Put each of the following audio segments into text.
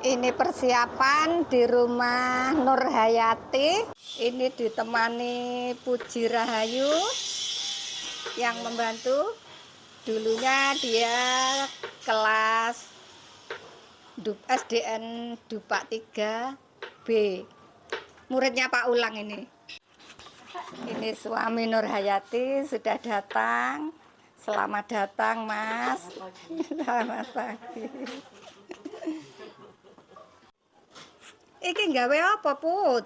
Ini persiapan di rumah Nur Hayati. Ini ditemani Puji Rahayu yang membantu. Dulunya dia kelas SDN Dupak 3B. Muridnya Pak Ulang ini. Ini suami Nur Hayati sudah datang. Selamat datang, Mas. Selamat pagi. Iki gawe apa, Put?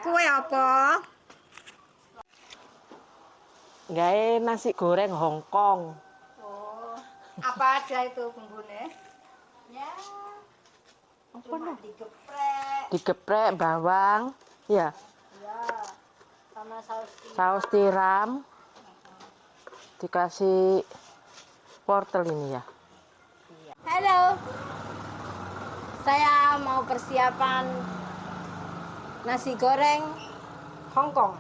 Kue apa? Gawe nasi goreng Hongkong. Oh, apa aja itu bumbunya? Ya, cuma digeprek. Digeprek bawang, ya. Ya, sama Saus tiram. Dikasih wortel ini ya. Halo, saya mau persiapan nasi goreng Hongkong.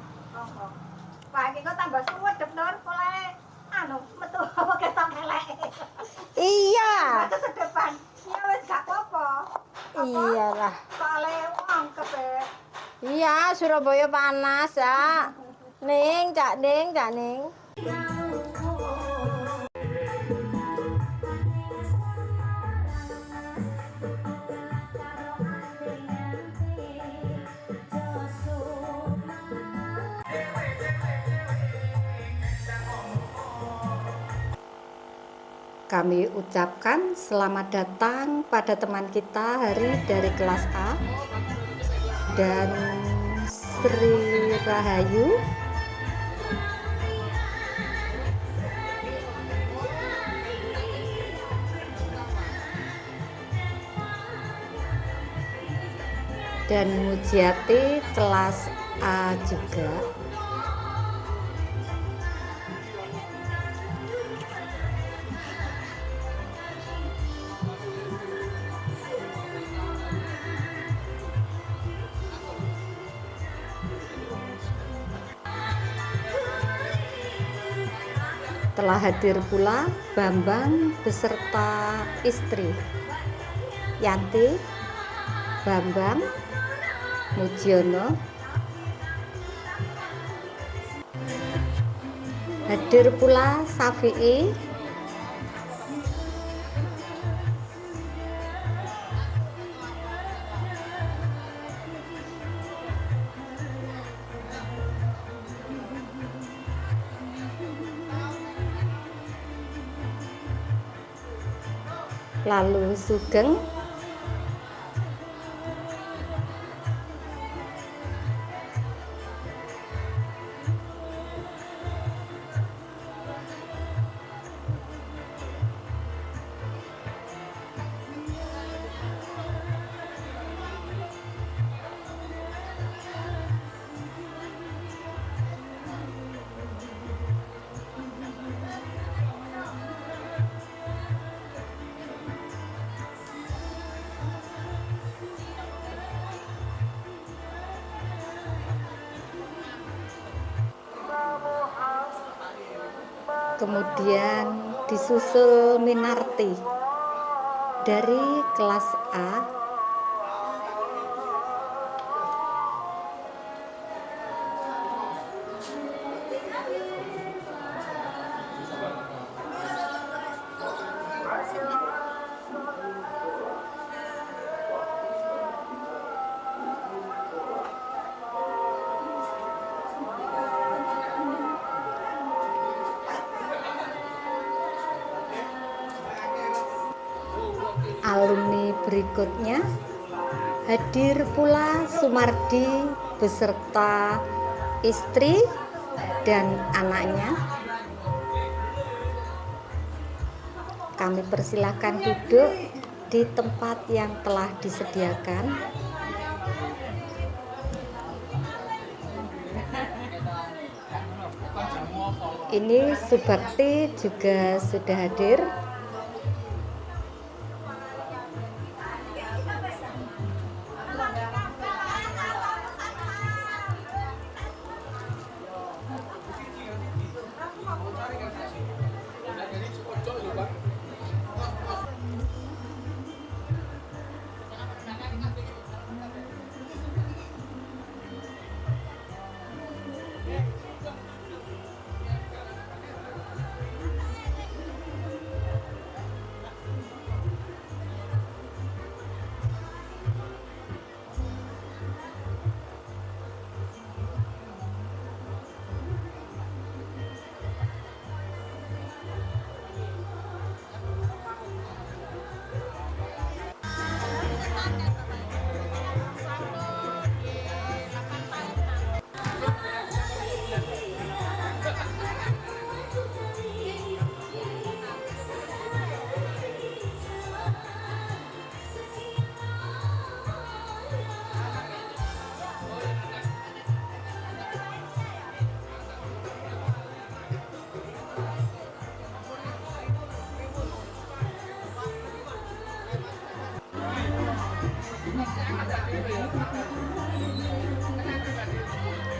Pak, iki kok tambah suwedep, Nur. Oleh metu apa ketok elek. Iya, Itu sedepan. Ya wis gak apa-apa. iyalah. Soale wong kepe. Iya, Surabaya panas ya. Ning, Cak Ning. Kami ucapkan selamat datang pada teman kita Hari dari kelas A dan Sri Rahayu. Dan Mujiati kelas A juga. Telah hadir pula Bambang beserta istri Yanti, Bambang, Mujiono. Hadir pula Safi'i, lalu Sugeng, kemudian disusul Minarti dari kelas A. Alumni berikutnya hadir pula Sumardi beserta istri dan anaknya. Kami persilahkan duduk di tempat yang telah disediakan. Ini Subakti juga sudah hadir.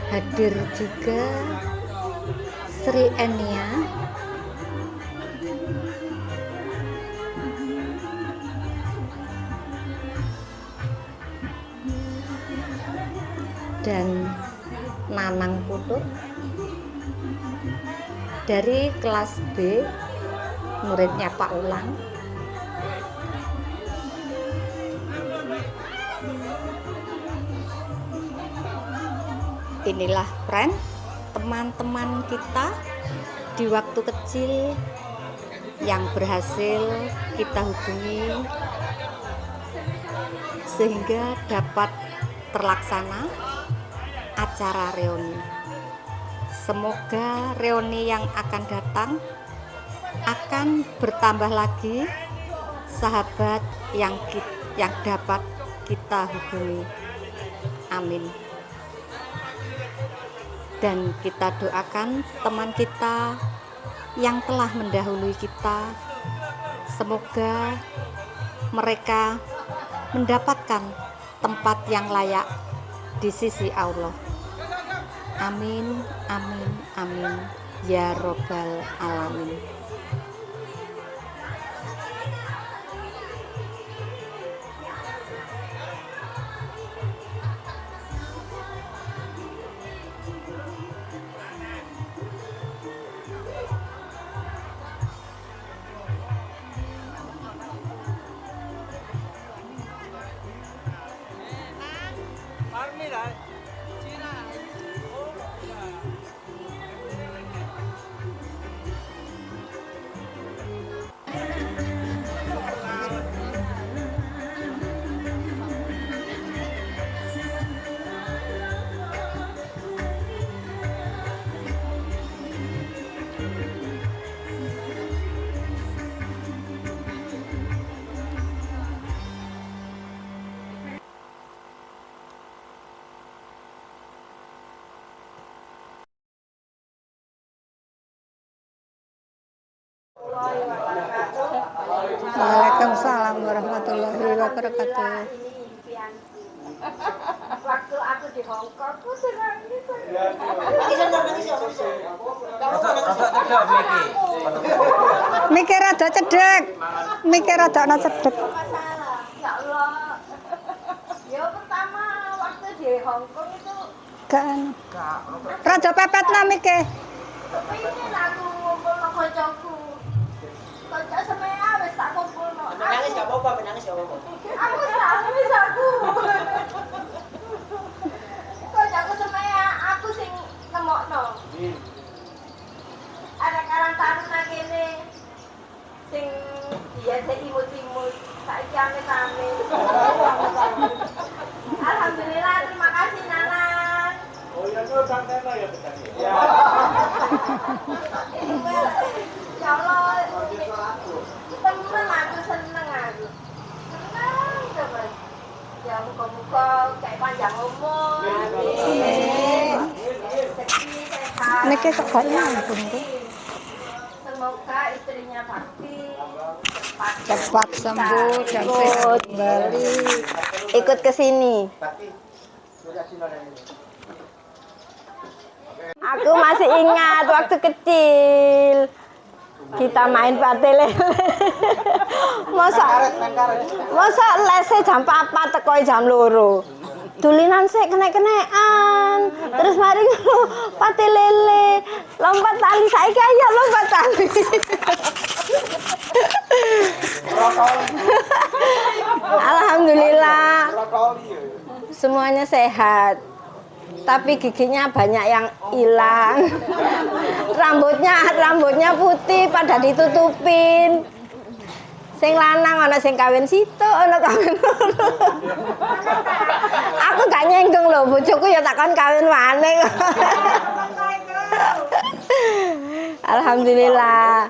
Hadir juga Sri Enia, dan Nanang Putu dari kelas B, muridnya Pak Ulang. Inilah friend, teman-teman kita di waktu kecil yang berhasil kita hubungi sehingga dapat terlaksana acara reuni. Semoga reuni yang akan datang akan bertambah lagi sahabat yang dapat kita hubungi. Amin. Dan kita doakan teman kita yang telah mendahului kita, semoga mereka mendapatkan tempat yang layak di sisi Allah. Amin, amin, amin, ya robbal alamin. Waalaikumsalam warahmatullahi wabarakatuh. Waktu aku di Hong Kong, aku senang gitu. Mikir rada cedek. Mikir rada ana cedek. Masalah. Ya Allah. Ya pertama waktu di Hong Kong itu Kan. Rada pepet mikir. kepingin aku ngumpul sama koncoku. Konco semua wis tak kumpul. Menangis gak apa-apa, menangis gak apa-apa. Aku nangis aku. Koncoku semua aku sing nemokno. Ada Karang Taruna kene sing biasa imut-imut, saiki ame-ame. Alhamdulillah, terima kasih Nanang. Oh iya, itu santai ya petani. Ya. Ya Allah, temen aku seneng aku. Seneng temen. Ya muka-muka kayak panjang umur. Amin. Sedih, sehat. Mikir kok gak nyambung tuh. Semoga istrinya bakti Cepat sembuh dan sehat kembali. Ikut ke sini. Aku masih ingat waktu kecil kita main pate lele. Masa lese jam 4 teko jam 2. Dulinan sik kenek-kenekan. Terus mari pate lele, lompat tali saiki ayo lompat tali. Alhamdulillah semuanya sehat. Tapi giginya banyak yang hilang. Rambutnya putih pada ditutupin. Sing lanang ana sing kawin situ, ana kawin loro. Aku gak nyenggung lho, bojoku ya takon kawin maneh. Alhamdulillah.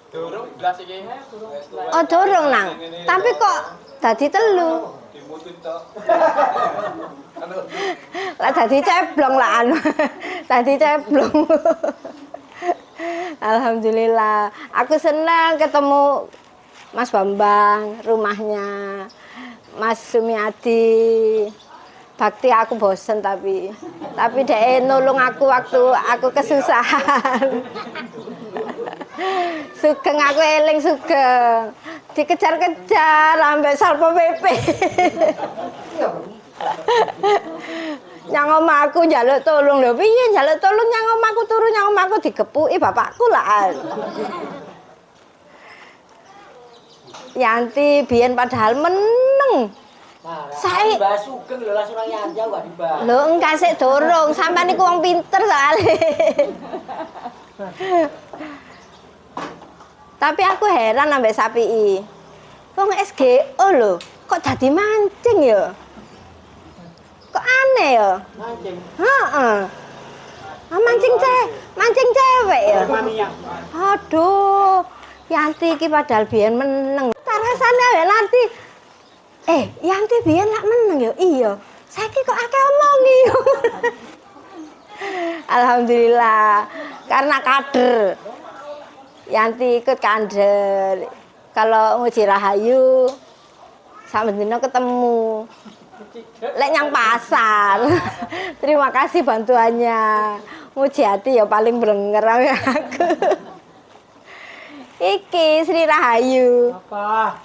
Durung blas iki. Oh, durung nang. Tapi kok dadi 3. Dimutin tok. Lah dadi ceblong lah anu. Dadi ceblong. Alhamdulillah. Aku senang ketemu Mas Bambang, rumahnya Mas Sumiati. bakti aku bosen tapi dia nolong aku waktu aku kesusahan. Sugeng aku eling sugeng. Dikejar-kejar sampai Satpol PP. Nyang omahku njaluk tolong lho. Piye njaluk tolong nyang omahku turu nyang omahku digepuki bapakku lah. Yanti biyen padahal meneng. Saya Mbak Sugeng lho langsung nang Yanja gak dibahas. lho engka sik dorong, sampean niku wong pinter soalé. Tapi aku heran ambek Sapii. Wong SGO lho, kok dadi mancing ya? Kok aneh ya? Mancing. Heeh. Mancing cewek ya. Aduh, Yanti iki padahal biyen meneng. Tarasane ya nanti. Yanti biyen lak meneng ya. Iya. Saiki kok akeh omongi. Alhamdulillah, karena kader. Yanti ikut kader. Kalau nguji Rahayu sampe dino ketemu. Lek nyang pasar. Terima kasih bantuannya. Muji hati ya paling blenger aku. Iki Sri Rahayu. Apa?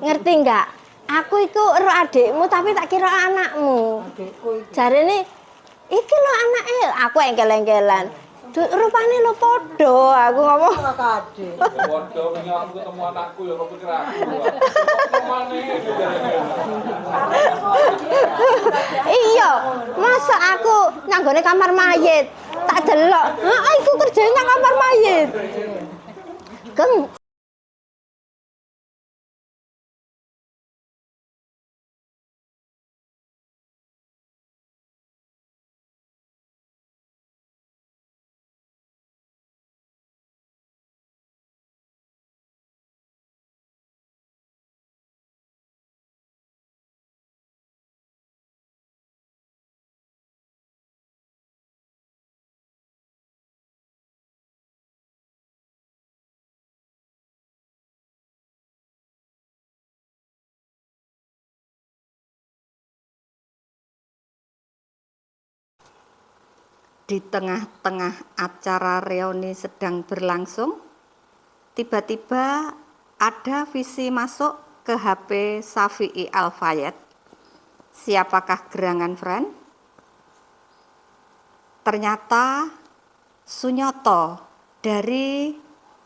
Ngerti enggak? Aku iku ero adikmu tapi tak kira anakmu. Adikku Jarene iki lho anake, aku engkel-engkelan. Rupane lo podo, aku ngomong. adik. Waduh, ini aku ketemu anakku ya, kok pikir aku. Kemana ini? Iya, masa aku nanggone kamar mayit, tak delok. Heeh, iku kerjane nang kamar mayit. Geng. Di tengah-tengah acara reuni sedang berlangsung, tiba-tiba ada visi masuk ke HP Syafi'i Al-Fayed. Siapakah gerangan friend? Ternyata Sunyoto dari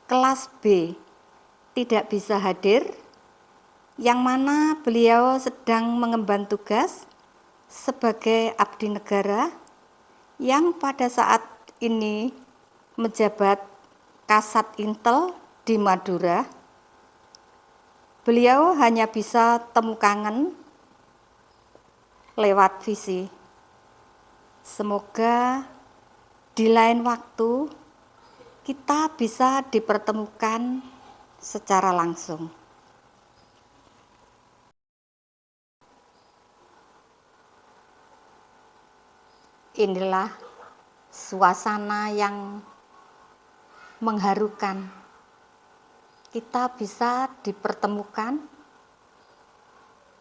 kelas B tidak bisa hadir, yang mana beliau sedang mengemban tugas sebagai abdi negara yang pada saat ini menjabat Kasat Intel di Madura. Beliau hanya bisa temu kangen lewat visi. Semoga di lain waktu kita bisa dipertemukan secara langsung. Inilah suasana yang mengharukan. Kita bisa dipertemukan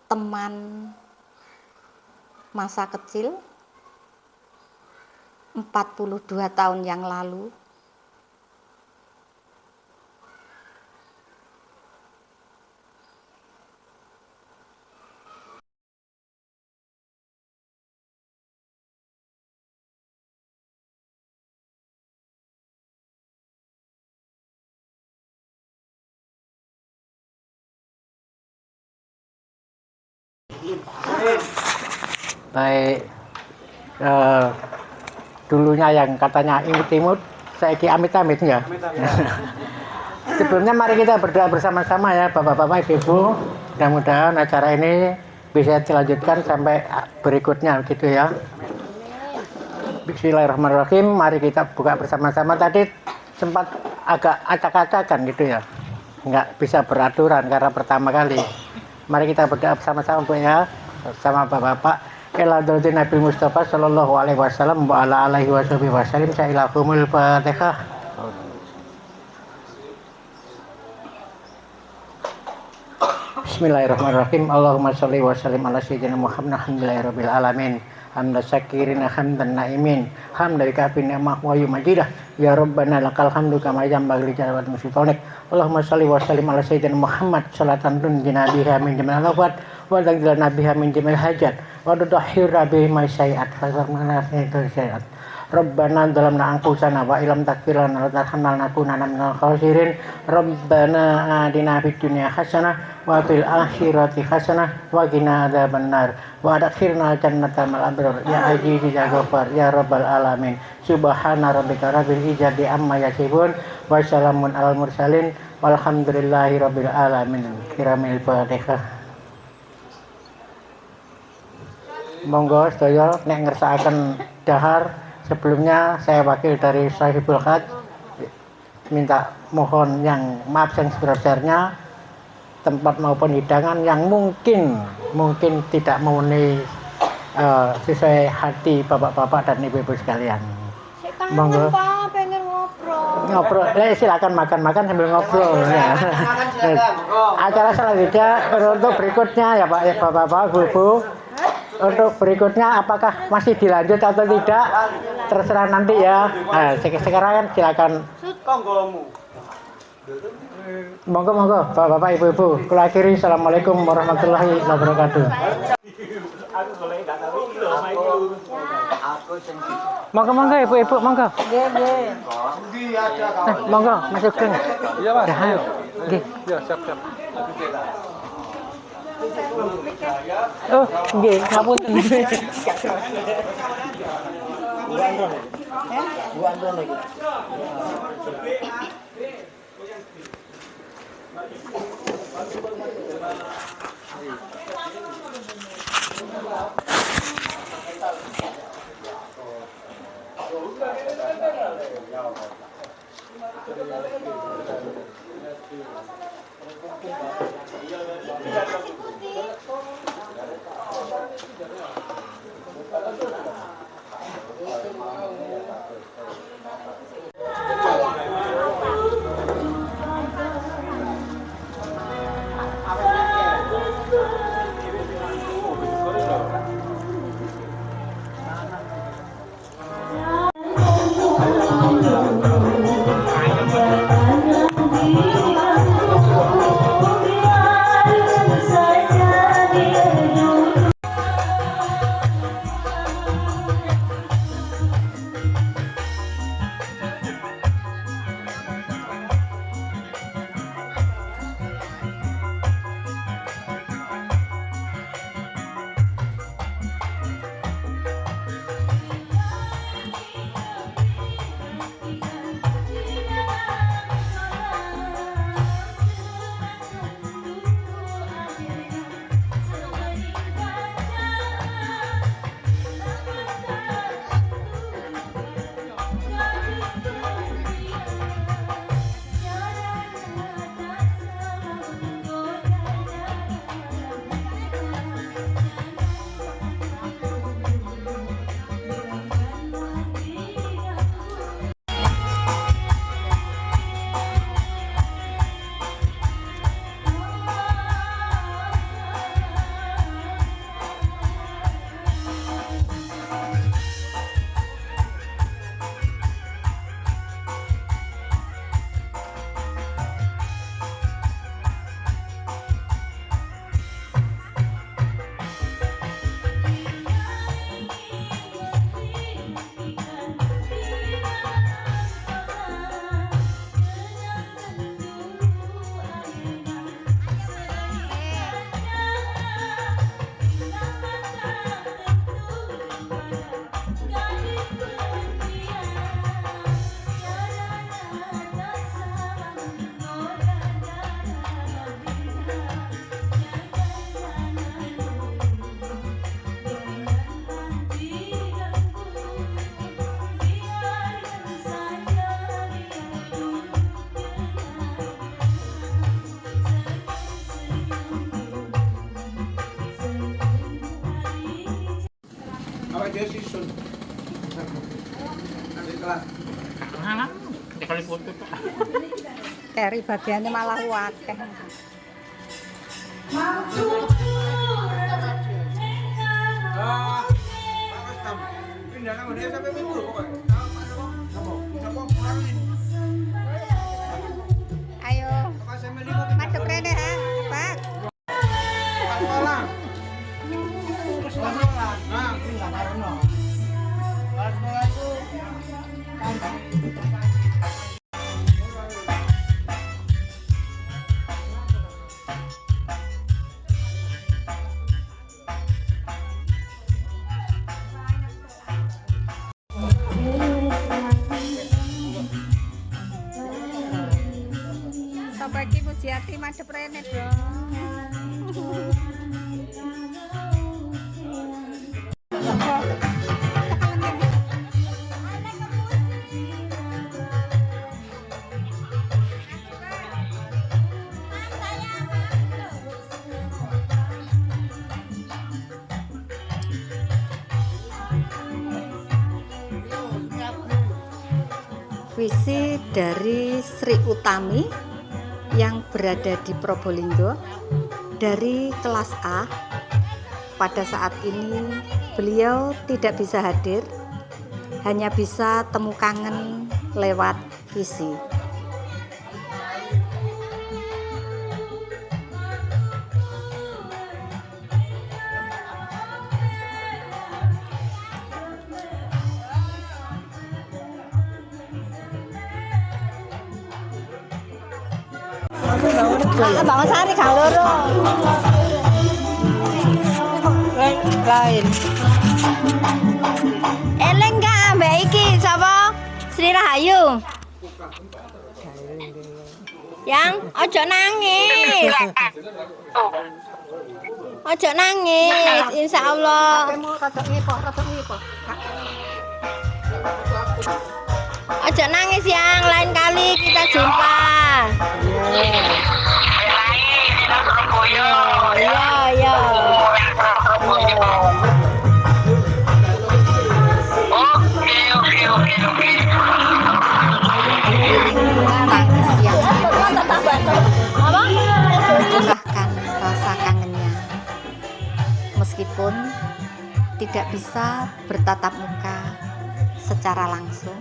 teman masa kecil 42 tahun yang lalu. Baik, dulunya yang katanya imut-imut, saya amit-amit ya. Sebelumnya mari kita berdoa bersama-sama ya Bapak-Bapak, Ibu-Ibu. Mudah-mudahan acara ini bisa dilanjutkan sampai berikutnya gitu ya. Bismillahirrahmanirrahim. Mari kita buka bersama-sama. Tadi sempat agak acak-acakan gitu ya. Nggak bisa beraturan karena pertama kali. Mari kita berdoa bersama-sama Bu ya. Sama Bapak-Bapak. Ila hadratin Nabi Mustafa sallallahu alaihi wasallam wa ala alihi wasallam. Sa'ilahumul Fatihah. Bismillahirrahmanirrahim. Allahumma sholli wa sallim ala sayyidina Muhammad alhamdulillahirabbil alamin. Hamdan syakirin hamdan naimin. Hamdan kafin ni'mah wa yumajidah. Ya Rabbana lakal hamdu kama yanbaghi li jalali sultanik. Allahumma sholli wa sallim ala sayyidina Muhammad salatan tunjina biha min jamil afat wa taghdilana biha min jamil hajat wa tudahhirna bihi ma syai'at fatarmana itu syai'at. Rabbana dalamna anfusana wa ilam taghfir lana wa tarhamna nakunanna minal khasirin. Rabbana atina fid dunya hasanah wa fil akhirati hasanah wa qina adzabannar wa adkhilna jannata mal abrar ya aziz ya ghafar ya rabbal alamin. Subhana rabbika rabbil izzati amma yasifun wa salamun alal mursalin walhamdulillahi rabbil alamin. Kiramil Fatihah. Monggo sedaya nek ngersakaken dahar. Sebelumnya saya wakil dari Sahibul Khat minta mohon yang maaf yang sebesar-besarnya tempat maupun hidangan yang mungkin tidak memenuhi sesuai hati bapak-bapak dan ibu-ibu sekalian. Monggo. Pak, pengen ngobrol. Silakan makan-makan sambil ngobrol ya. Acara selanjutnya untuk berikutnya ya Pak ya Bapak-bapak, Bu-bu. Untuk berikutnya apakah masih dilanjut atau tidak terserah nanti ya. Nah, sekarang kan silakan. Monggo Bapak-bapak Ibu-ibu. Kula akhiri assalamualaikum warahmatullahi wabarakatuh. Monggo Ibu-ibu monggo. Nggih. Monggo masuk geng. Iya Mas. Ayo. Nggih. Ya siap. Oh, nggih, ngapunten. Keri bagiannya malah wakeh. Ayo, madep rene ha, Pak. Sampai ki Mujiati madep rene dong. Visi dari Sri Utami yang berada di Probolinggo dari kelas A. Pada saat ini beliau tidak bisa hadir, hanya bisa temu kangen lewat visi. Bangun Sari Kang Loro. Lain. Eleng gak ambek iki sapa? Sri Rahayu. Yang ojo nangis. Ojo nangis, insyaallah. Ojo nangis yang lain kali kita jumpa. Ya. Mencurahkan rasa kangennya, meskipun tidak bisa bertatap muka secara langsung.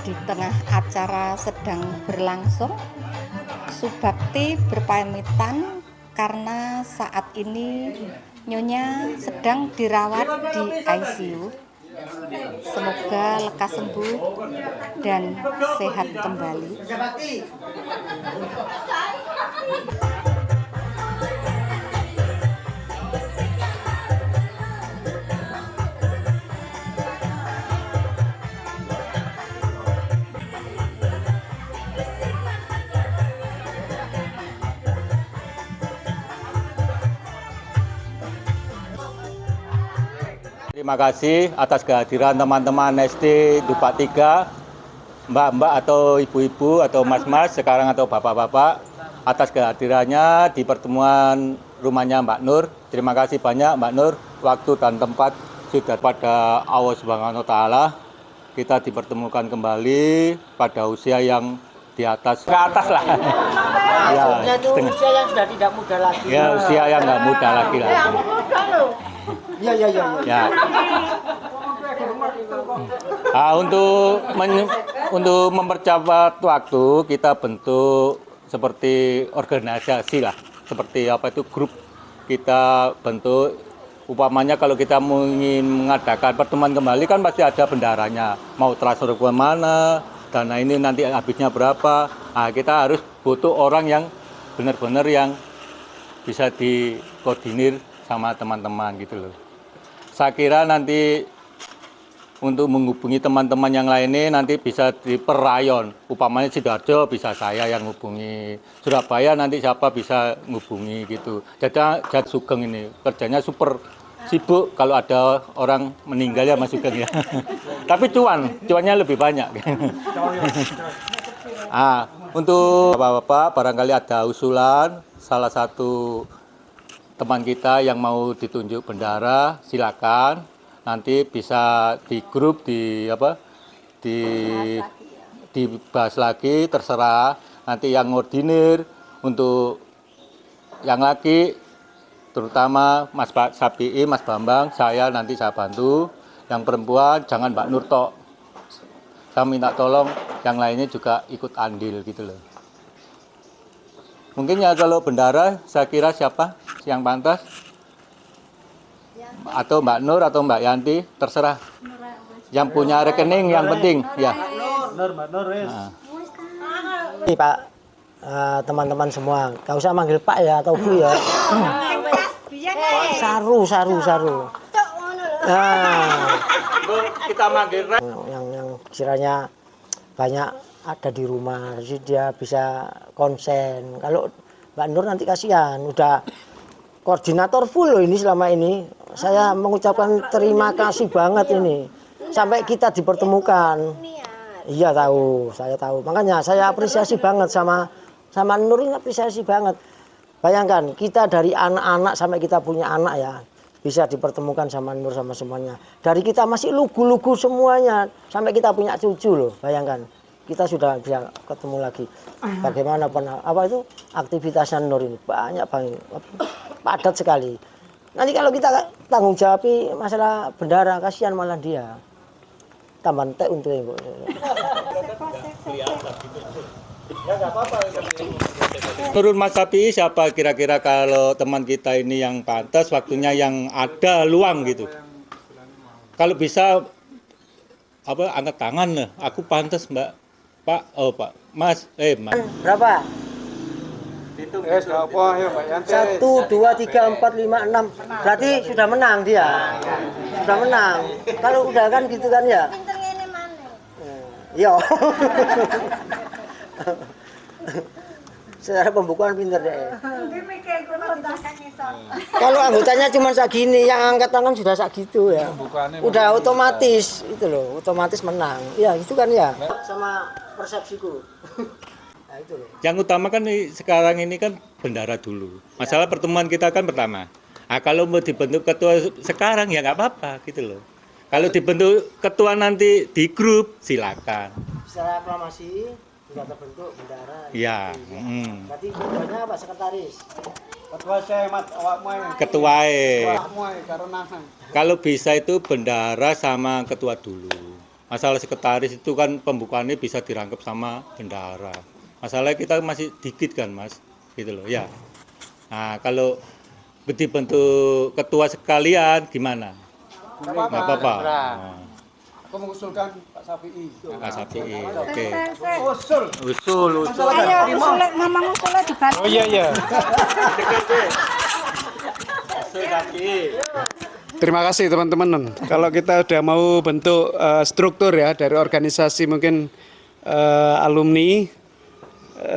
Di tengah acara sedang berlangsung, Subakti berpamitan karena saat ini Nyonya sedang dirawat di ICU. Semoga lekas sembuh dan sehat kembali. Terima kasih atas kehadiran teman-teman SD Dupak 3, mbak-mbak atau ibu-ibu atau mas-mas sekarang atau bapak-bapak atas kehadirannya di pertemuan rumahnya Mbak Nur. Terima kasih banyak Mbak Nur, waktu dan tempat sudah pada Allah Subhanahu wa Ta'ala. Kita dipertemukan kembali pada usia yang di atas, ke atas lah. Ya, Usia yang sudah tidak muda lagi. Ya, usia yang nggak muda lagi lah. Iya. Ya. Untuk mempercepat waktu kita bentuk seperti organisasi lah, seperti apa itu grup kita bentuk. Upamanya kalau kita ingin mengadakan pertemuan kembali kan pasti ada bendaranya, mau transfer ke mana, dana ini nanti habisnya berapa. Nah, kita harus butuh orang yang benar-benar yang bisa dikoordinir sama teman-teman gitu loh. Saya kira nanti untuk menghubungi teman-teman yang lainnya nanti bisa di per rayon. Upamanya Sidoarjo bisa saya yang hubungi, Surabaya nanti siapa bisa menghubungi gitu. Jadi Sugeng ini kerjanya super sibuk kalau ada orang meninggal ya Mas Sugeng ya. Tapi cuannya lebih banyak. Untuk bapak-bapak barangkali ada usulan salah satu teman kita yang mau ditunjuk bendara, silakan nanti bisa di grup di dibahas lagi, terserah. Nanti yang ngordinir untuk yang laki, terutama Mas Sapi'i, Mas Bambang, saya nanti saya bantu. Yang perempuan jangan Mbak Nur tok. Saya minta tolong yang lainnya juga ikut andil gitu loh. Mungkin ya kalau bendara, saya kira siapa yang pantas? Atau Mbak Nur atau Mbak Yanti, terserah. Yang punya rekening yang penting, ya. Mbak Nur. Nah. Ini Pak, teman-teman semua, gak usah manggil Pak ya atau Bu ya. Saru. Nah, Kita manggil yang kiranya banyak ada di rumah, jadi dia bisa konsen. Kalau Mbak Nur nanti kasihan, udah koordinator full loh ini selama ini. Saya mengucapkan terima kasih banget ini. Sampai kita dipertemukan. Iya tahu, saya tahu. Makanya saya apresiasi banget sama Nur ini, apresiasi banget. Bayangkan kita dari anak-anak sampai kita punya anak ya, bisa dipertemukan sama Nur sama semuanya. Dari kita masih lugu-lugu semuanya sampai kita punya cucu loh. Bayangkan kita sudah bisa ketemu lagi. Bagaimana aktivitasnya Nur ini banyak banget, padat sekali. Nanti kalau kita tanggung jawab masalah bendara, kasihan malah dia. Tambah entek untuk ibu. Menurut Mas Sapi'i siapa kira-kira kalau teman kita ini yang pantas, waktunya yang ada luang gitu. Kalau bisa angkat tangan lah, aku pantas Mbak, Pak, Mas. Berapa? 1, 2, 3, 4, 5, 6. Berarti sudah menang dia. Sudah menang. Kalau udah kan gitu kan ya. Iya. Secara pembukuan pinter deh. Kalau anggotanya cuma segini, yang angkat tangan sudah segitu ya. Udah otomatis itu loh, otomatis menang. Ya itu kan ya. Sama persepsiku. Nah, itu loh. Yang utama kan sekarang ini kan bendara dulu. Masalah pertemuan kita kan pertama. Nah, kalau mau dibentuk ketua sekarang ya nggak apa-apa gitu loh. Kalau dibentuk ketua nanti di grup silakan. Secara aklamasi sudah terbentuk bendara. Iya. Berarti ketuanya apa? Sekretaris. Ketua saya mat awakmu. Ketua karena kalau bisa itu bendara sama ketua dulu. Masalah sekretaris itu kan pembukaannya bisa dirangkap sama bendara. Masalahnya kita masih dikit kan Mas, gitu loh ya. Nah kalau dibentuk ketua sekalian gimana? Nggak apa-apa. Aku mengusulkan Pak Sapi'i. Pak Sapi'i, oke. Usul. Ayo usulnya, ngomong usulnya dibantu. Oh iya. Terima kasih teman-teman. Kalau kita udah mau bentuk struktur ya dari organisasi mungkin alumni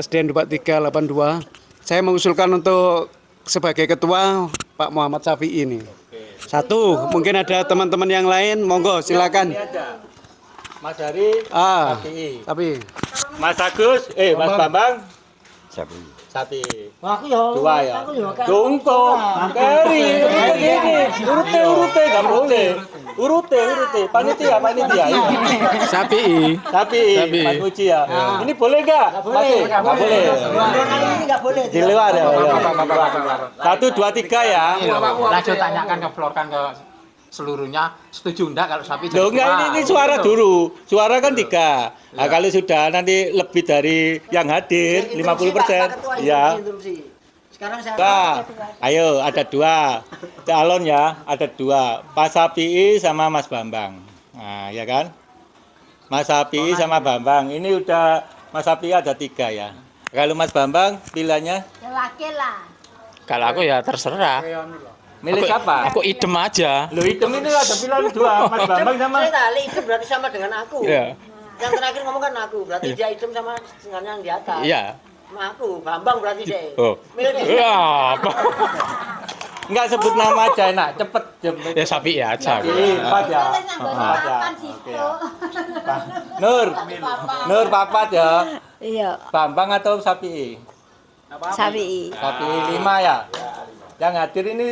SDN 2382, saya mengusulkan untuk sebagai ketua Pak Muhammad Sapi'i ini. Satu, mungkin ada teman-teman yang lain, monggo silakan. Mas Hari, Sapi'i. Mas Agus, Mas Bambang, Sapi'i. Aku ya. Dua ya. Kan. Tunggu, keri, urute, gak urute, panitia. Sapi'i, Pak Muji ya. Ini boleh nggak? Nggak boleh. Nggak boleh. Di luar ya. 1, 2, 3 ya. Langsung tanyakan ke Florkan ke seluruhnya, setuju enggak kalau sapi jadi Loh enggak, ini suara dulu. Suara kan 3. Nah, kalau sudah nanti lebih dari yang hadir 50%. Ya. Sekarang saya Nah, ayo ada 2 calon ya, ada 2, Pak Sapi'i sama Mas Bambang. Nah, ya kan? Mas Sapi'i sama Bambang. Ini udah Mas Sapi'i ada 3 ya. Kalau Mas Bambang pilihannya? Laki lah. kalau aku ya terserah. Milih siapa? Aku idem aja. Lo hitam ini ada pilihan 2, Mas Bambang sama. Saya tali itu berarti sama dengan aku. Iya. Yang terakhir ngomong kan aku, berarti dia hitam sama dengan yang di atas. Iya. Sama aku, Bambang berarti dia. Oh. Milih dia. Ya, Enggak sebut nama aja enak, cepet. ya sapi ya aja. Papat ya. Papat ya. Oke ya. Nur papat ya. Iya, Bambang atau Sapi'i? Sapi'i. Sapi'i 5 ya. Yang hadir ini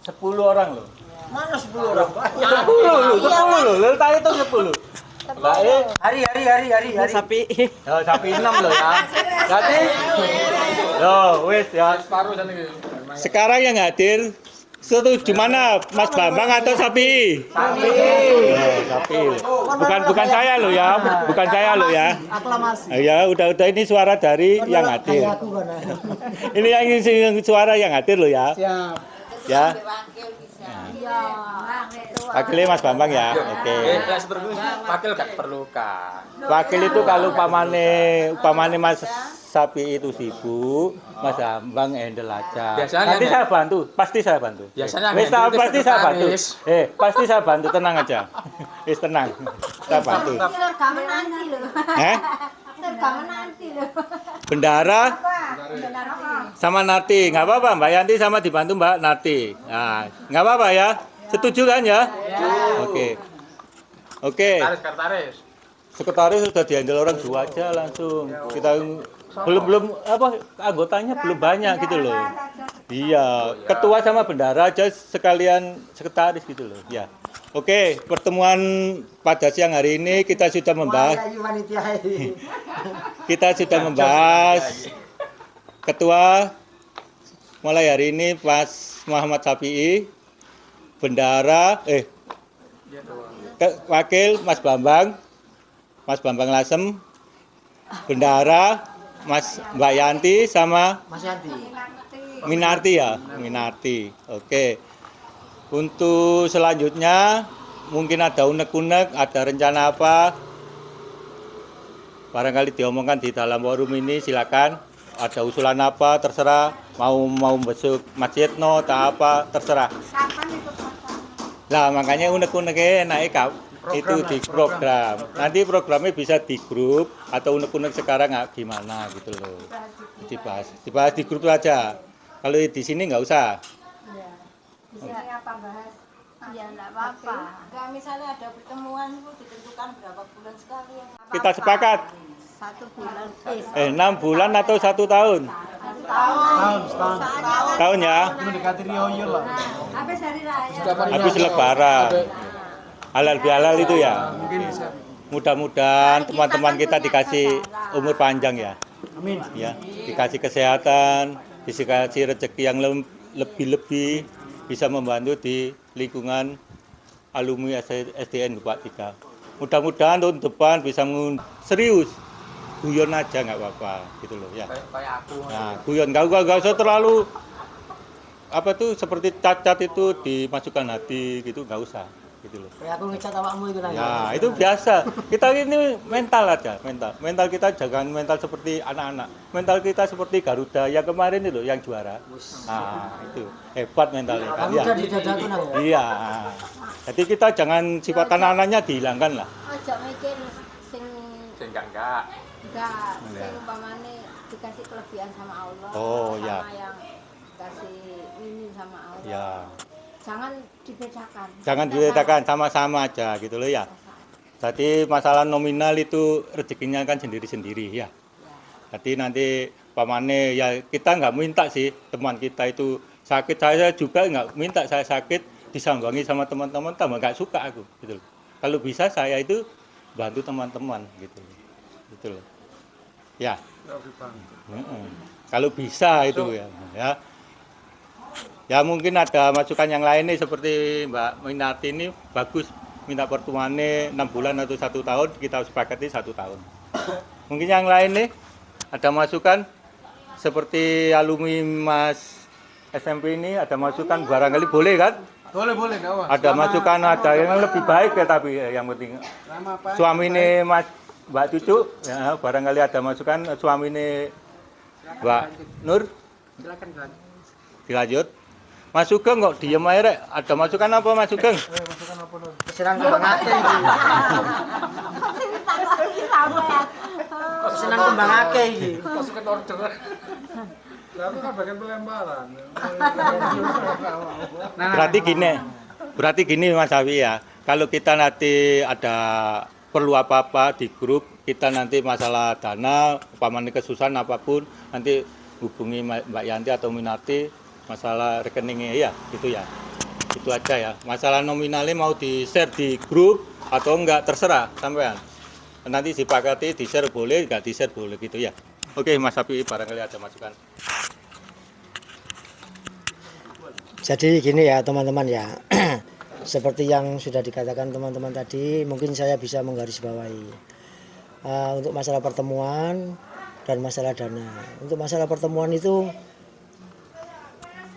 10 orang loh. Mana 10 orang? 10 loh. Lo tanya itu 10. Lah Hari. Sapi. sapi 6 loh ya. Jadi wis ya. Separuh sana gitu. Sekarang yang hadir setuju mana, Mas Bambang atau sapi? Sapi. Sapi. Bukan saya loh ya, bukan saya loh ya. Aklamasi. Ya udah ini suara dari yang hadir. Ini yang suara yang hadir loh ya. Siap. Ya. Iya, itu. Wakilnya Mas Bambang ya. Oke. Wakil gak perlukan. Wakil itu kalau upamane Mas Sapi itu sibuk, Mas Bambang handle aja. Biasanya Nanti saya bantu, pasti saya bantu. Biasanya Wis handle itu pasti saya bantu. sekretaris. Pasti saya bantu, tenang aja. Wis tenang. Saya bantu. Kamu nanti loh. Kamu nanti loh. Bendara Benar. sama Nati, nggak apa-apa Mbak Yanti sama dibantu Mbak Nati. Nah, nggak apa-apa ya. Setuju kan ya? Oke. Oke. Sekretaris. Sekretaris sudah dihandle orang 2 aja langsung. Kita belum apa anggotanya belum banyak gitu loh. Iya, ketua sama bendara aja sekalian sekretaris gitu loh. Ya. Oke, pertemuan pada siang hari ini kita sudah membahas ketua mulai hari ini Mas Muhammad Sapi'i, bendara wakil Mas Bambang Lasem, bendara Mbak Yanti sama Mas Yanti. Minarti ya, Minarti. Oke. Untuk selanjutnya mungkin ada unek-unek, ada rencana apa? Barangkali diomongkan di dalam forum ini, silakan. Ada usulan apa terserah, mau besok masjid no atau apa terserah. Kapan itu kapan? Lah makanya unek-uneknya naik itu di program. Nanti programnya bisa di grup atau unek-unek sekarang gimana gitu loh. Dibahas di grup aja. Kalau di sini nggak usah. Ini apa bahas? Ya enggak apa-apa. Enggak, misalnya ada pertemuan itu ditentukan berapa bulan sekali yang Kita sepakat 1 bulan. 6 bulan atau 1 tahun? Tahun ya. Mendekati Rioyo lah. Habis hari raya. Habis lebaran. Halal bihalal itu ya. Mudah-mudahan teman-teman kita dikasih umur panjang ya. Amin. Ya, dikasih kesehatan, dikasih rezeki yang lebih-lebih, bisa membantu di lingkungan alumni SDN Bapak 3. Mudah-mudahan tahun depan bisa serius, guyon aja nggak apa-apa gitu loh ya. Kayak aku. Nah, guyon nggak usah terlalu apa tuh seperti cacat itu dimasukkan hati gitu, nggak usah gitu loh. Kayak aku ngecat awakmu itu nanya. Ya itu biasa. Kita ini mental aja, mental kita jangan mental seperti anak-anak. Mental kita seperti Garuda yang kemarin itu yang juara. Nah itu hebat mentalnya kan. Kamu Ya. udah dijajahku nang ya? Iya. Jadi kita jangan sifat anak-anaknya dihilangkan lah. Aja mikir sing Enggak. sing umpamane dikasih kelebihan sama Allah. Oh, sama ya. yang dikasih ini sama Allah. Ya. Jangan dibedakan. Jangan dibedakan, sama-sama aja gitu loh ya. Jadi masalah nominal itu rezekinya kan sendiri-sendiri ya. Jadi nanti pamane ya kita nggak minta sih teman kita itu sakit, saya juga nggak minta saya sakit disanggangi sama teman-teman, tambah nggak suka aku gitu loh. Kalau bisa saya itu bantu teman-teman gitu loh. Ya. Kalau bisa itu ya. Ya mungkin ada masukan yang lain nih seperti Mbak Minati ini bagus minta pertemuannya 6 bulan atau 1 tahun, kita sepakati 1 tahun. Mungkin yang lain nih ada masukan seperti alumni Mas SMP ini ada masukan barangkali boleh kan? Boleh, enggak apa. Ada masukan ada yang lebih baik ya tapi yang penting suami ini Mas Mbak Cucu ya barangkali ada masukan suami ini Mbak Nur Silakan. dilanjut. Mas Sugeng kok diem aja Rek? Ada masukan apa Mas Sugeng? Kesenang kembang ake iki. Kesenang kembang ake iki. Masukan order. Lalu kan bagian pelemparan. Berarti gini Mas Awi ya. Kalau kita nanti ada perlu apa-apa di grup, kita nanti masalah dana, umpamanya kesusahan apapun, nanti hubungi Mbak Yanti atau Minarti masalah rekeningnya ya gitu ya. Itu aja ya. Masalah nominalnya mau di-share di grup atau enggak, terserah sampean. Nanti disepakati di-share boleh, enggak di-share boleh gitu ya. Oke, Mas Sapi barangkali ada masukan. Jadi gini ya teman-teman ya, seperti yang sudah dikatakan teman-teman tadi, mungkin saya bisa menggarisbawahi untuk masalah pertemuan dan masalah dana. Untuk masalah pertemuan itu,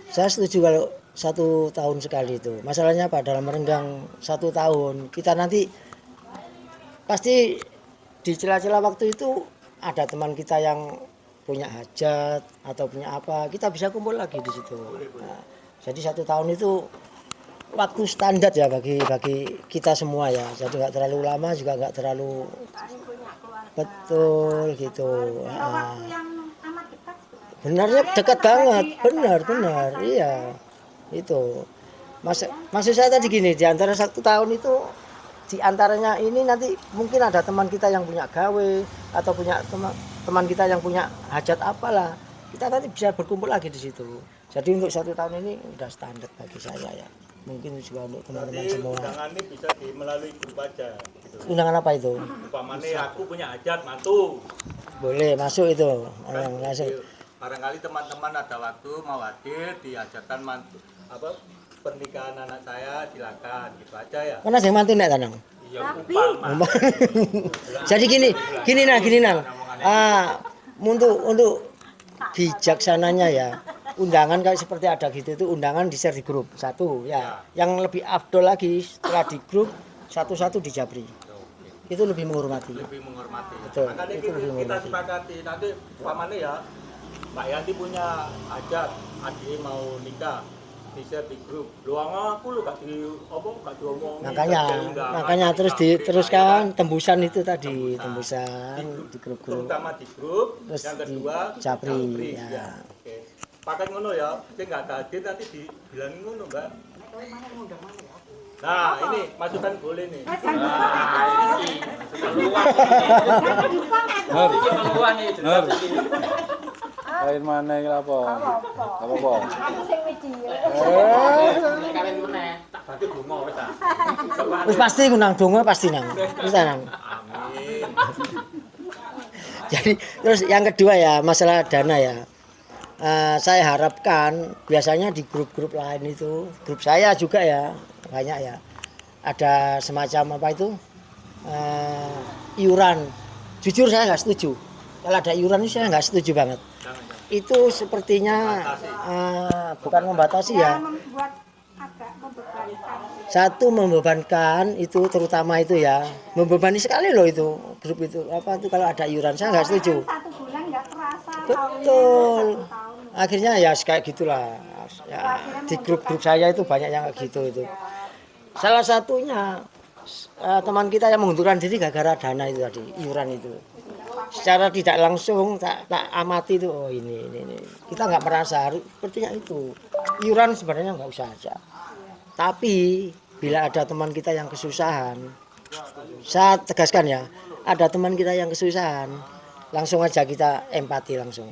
saya setuju kalau 1 tahun sekali itu. Masalahnya apa? Dalam renggang 1 tahun, kita nanti pasti di celah-celah waktu itu ada teman kita yang punya hajat atau punya apa, kita bisa kumpul lagi di situ. Nah, jadi 1 tahun itu waktu standar ya bagi kita semua ya. Jadi nggak terlalu lama juga nggak terlalu betul gitu. Waktu yang amat dekat sebenarnya. Benarnya dekat banget, benar, iya itu. Maksud saya tadi gini, di antara 1 tahun itu, di antaranya ini nanti mungkin ada teman kita yang punya gawe atau punya teman kita yang punya hajat apalah, kita nanti bisa berkumpul lagi di situ. Jadi untuk 1 tahun ini udah standar bagi saya ya. Mungkin juga untuk teman-teman Jadi semua. undangan ini bisa melalui grup aja gitu. Undangan apa itu? Umpamane aku punya hajat mantu. Boleh masuk itu. Langsung. Barangkali teman-teman ada waktu mau hadir di hajatan mantu apa pernikahan anak saya, silakan gitu aja ya. Mana sing mantu nek tanang? Iya, umpama. Jadi gini nang. Untuk bijaksananya ya, undangan kayak seperti ada gitu itu undangan di-share di grup satu ya. Yang lebih afdol lagi setelah di grup satu-satu di Japri. Itu lebih menghormati. Lebih menghormati. Betul, Makanya itu lebih kita menghormati. sepakati nanti umpamane ya Mbak Yanti punya hajat, adik mau nikah, di-share di grup. Doang aku lu gak diomongin. Makanya terus diteruskan tembusan itu tadi, tembusan di grup-grup. Terutama di grup, Terus yang di kedua Japri, ya. ya. Oke. Pakai ngono ya, saya nggak hadir nanti dibilangin ngono Mbak. Nah ini masukan boleh nih. Lain mana iki apa? Apa? Aku sing media. Wis pasti ku nang donga pasti nang. Wis nang. Amin. Jadi terus yang kedua ya masalah dana ya. Saya harapkan biasanya di grup-grup lain itu, grup saya juga ya banyak ya, ada semacam apa itu iuran. Jujur saya nggak setuju. Kalau ada iuran itu saya nggak setuju banget. Itu sepertinya bukan membatasi ya. Membuat agak membebankan. Satu membebankan itu terutama itu ya, membebani sekali loh itu grup itu apa itu kalau ada iuran saya nggak setuju. 1 bulan nggak terasa. Betul. Tahun ya. Akhirnya ya kayak gitulah. Ya, di grup-grup saya itu banyak yang kayak gitu itu. Salah satunya teman kita yang mengundurkan diri gara-gara dana itu tadi, iuran itu. Secara tidak langsung tak amati itu, oh ini. Kita nggak merasa sepertinya itu. Iuran sebenarnya nggak usah aja. Tapi bila ada teman kita yang kesusahan, saya tegaskan ya, ada teman kita yang kesusahan, langsung aja kita empati langsung.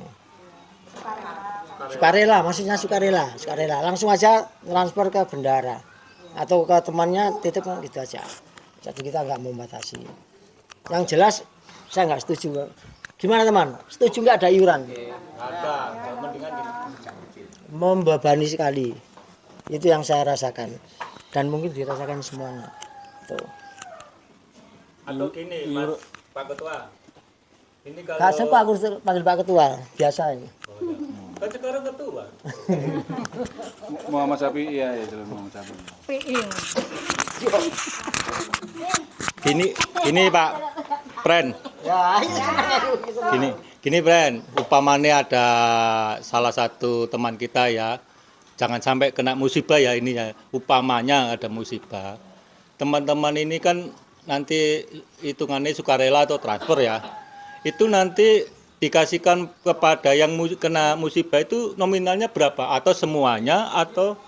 Sukarela, maksudnya sukarela, langsung aja transfer ke bendara atau ke temannya titip gitu aja. Jadi kita nggak membatasi. Yang jelas saya nggak setuju. Gimana teman? Setuju nggak ada iuran? Ada, mendingan Membebani sekali. Itu yang saya rasakan dan mungkin dirasakan semuanya. Tuh. atau gini Mas Pak Ketua. Ini kalau Kak siapa aku panggil Pak Ketua, biasa ini. kan sekarang ketua. Muhammad Sapi iya jelas Muhammad Sapi. Gini Pak Pren. Ya, Gini Pren, upamane ada salah satu teman kita ya, jangan sampai kena musibah ya ini ya. Upamanya ada musibah. Teman-teman ini kan nanti hitungannya sukarela atau transfer ya. Itu nanti dikasihkan kepada yang kena musibah itu nominalnya berapa? Atau semuanya atau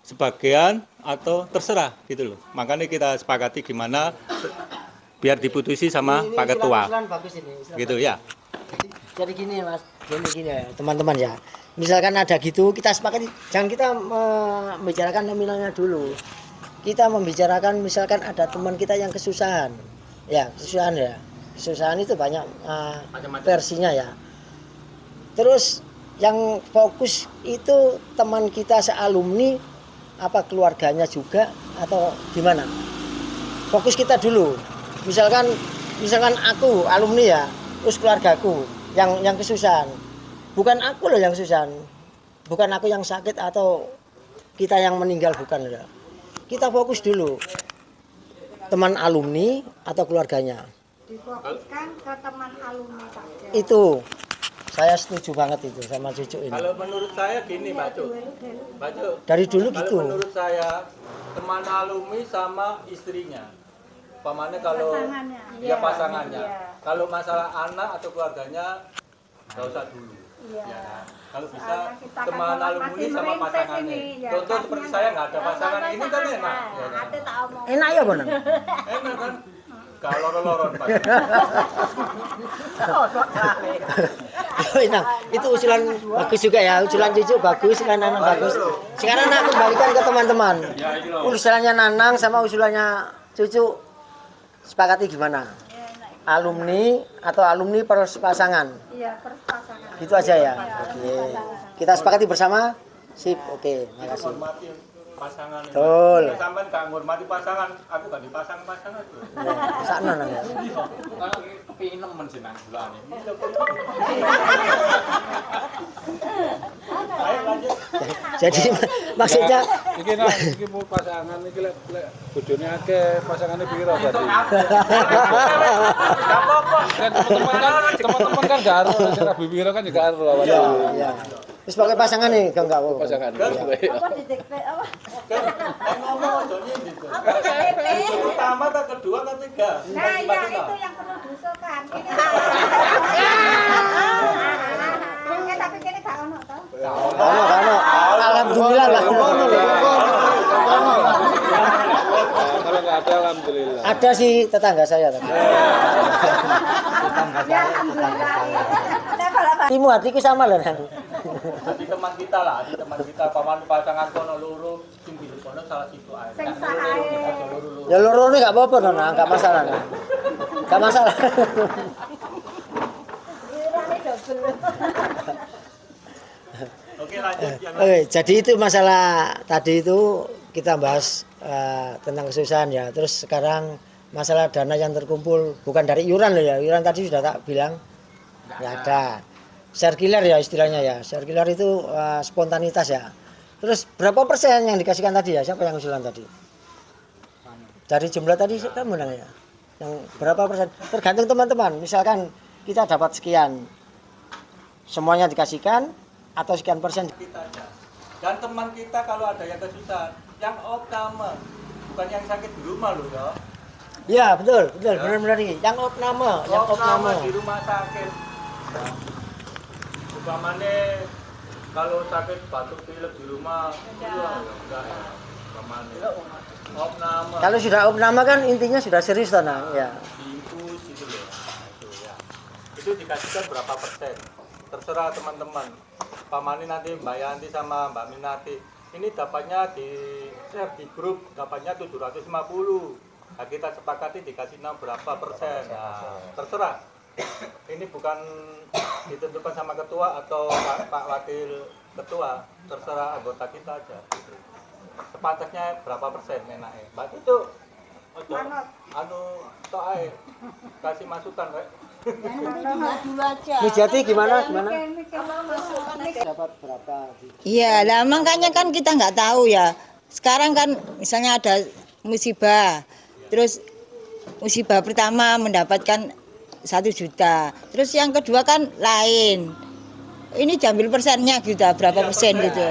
sebagian atau terserah gitu loh. Makanya kita sepakati gimana biar diputusi sama Pak Ketua. Gitu ya. Jadi gini Mas, gini ya teman-teman ya. Misalkan ada gitu kita sepakati, jangan kita membicarakan nominalnya dulu. kita membicarakan misalkan ada teman kita yang kesusahan. Ya, kesusahan ya. Kesusahan itu banyak versinya ya. Terus yang fokus itu teman kita sealumni apa keluarganya juga atau gimana? Fokus kita dulu. Misalkan aku alumni ya, terus keluargaku yang kesusahan. Bukan aku loh yang kesusahan. Bukan aku yang sakit atau kita yang meninggal, bukan ya. Kita fokus dulu. Teman alumni atau keluarganya. Difokuskan ke teman alumni saja. Itu saya setuju banget itu sama cucu ini. Kalau menurut saya gini, Mbak Cuk. Mbak Cuk, Dari dulu kalau gitu. menurut saya teman alumni sama istrinya. Pamannya kalau Pasangannya. dia pasangannya. Iya. Kalau masalah anak atau keluarganya nggak usah dulu. Iya. Ya kan? Kalau bisa Soalnya kita kan teman kalau alumni masih sama merintis pasangannya. ini, ya, Contoh kasnya seperti saya nggak ada pasangan ini kan enak. Ya, kan? Ate tak omong. Enak ya benar. Enak kan? Gak loro-loron Pak. Enak. Itu usulan bagus juga ya. Usulan cucu bagus, usulan Nanang bagus. Sekarang nak kembalikan ke teman-teman. Usulannya Nanang sama usulannya cucu sepakati gimana? Alumni atau alumni pasangan? Iya, perpasangan. Gitu aja ya. Oke. Kita sepakati bersama. Sip. Oke, makasih. Hormati pasangan. Betul. Sampai nggak menghormati pasangan, aku gak dipasang pasangan tuh. Sakno nang ya. Kepingin nemen sih nang bulan ini. Ayo lanjut. Jadi maksudnya Iki nang iki mau pasangan iki lek bojone akeh, pasangane piro berarti? Gak apa-apa. Kan teman-teman kan gak ero, sing rabi piro kan juga ero awalnya. ya. Terus pakai pasangan nih, enggak apa-apa. Pasangan. Apa didekte apa? Ngomong aja gitu. Apa dikte? Pertama atau kedua atau tiga? Nah, ya itu yang perlu diusulkan. Kini tapi kini gak ono toh. Ono. Alhamdulillah lah. Kalau nggak ada alhamdulillah. Ada sih tetangga saya tadi. Ya alhamdulillah. Nah, kalau Hatimu hatiku sama lah. Nan. Di teman kita lah, di teman kita paman pasangan kono loro, sing di kono salah situ ae. sing sahae. Ya loro ini enggak apa-apa Nona, enggak masalah. Nan. Enggak masalah. Irane double. Oke lanjut yang Oke, jadi itu masalah tadi itu kita bahas tentang kesusahan ya. Terus sekarang masalah dana yang terkumpul bukan dari iuran loh ya. Iuran tadi sudah tak bilang nggak ada. Sirkular ya istilahnya ya. Sirkular itu spontanitas ya. Terus berapa persen yang dikasihkan tadi ya? Siapa yang usulan tadi? Dari jumlah tadi kamu nanya ya. Yang berapa persen? Tergantung teman-teman. Misalkan kita dapat sekian, semuanya dikasihkan atau sekian persen. kita aja. Dan teman kita kalau ada yang kesusahan, yang opname, bukan yang sakit di rumah loh ya. Ya betul, benar-benar ini. Yang opname, Di rumah sakit. Umpamane kalau sakit batuk pilek di rumah, enggak ya. Umpamane opname. Kalau sudah opname kan intinya sudah serius Nang. Ya. Diinfus gitu loh. Nah, itu ya. Itu dikasihkan berapa persen? Terserah teman-teman. Pak Mani nanti Mbak Yanti sama Mbak Minati. Ini dapatnya di share di grup, dapatnya 750. Nah, kita sepakati dikasih berapa persen. Nah, terserah. Ini bukan ditentukan sama ketua atau Pak Wakil Ketua, terserah anggota kita aja. Gitu. Sepantasnya berapa persen enaknya. Mbak itu tok ae kasih masukan, Rek. Dulu aja. Mujati gimana? Mikir Dapat berapa? Iya, lah makanya kan kita nggak tahu ya. Sekarang kan misalnya ada musibah, terus musibah pertama mendapatkan 1 juta, terus yang kedua kan lain. Ini diambil persennya gitu, berapa persen gitu.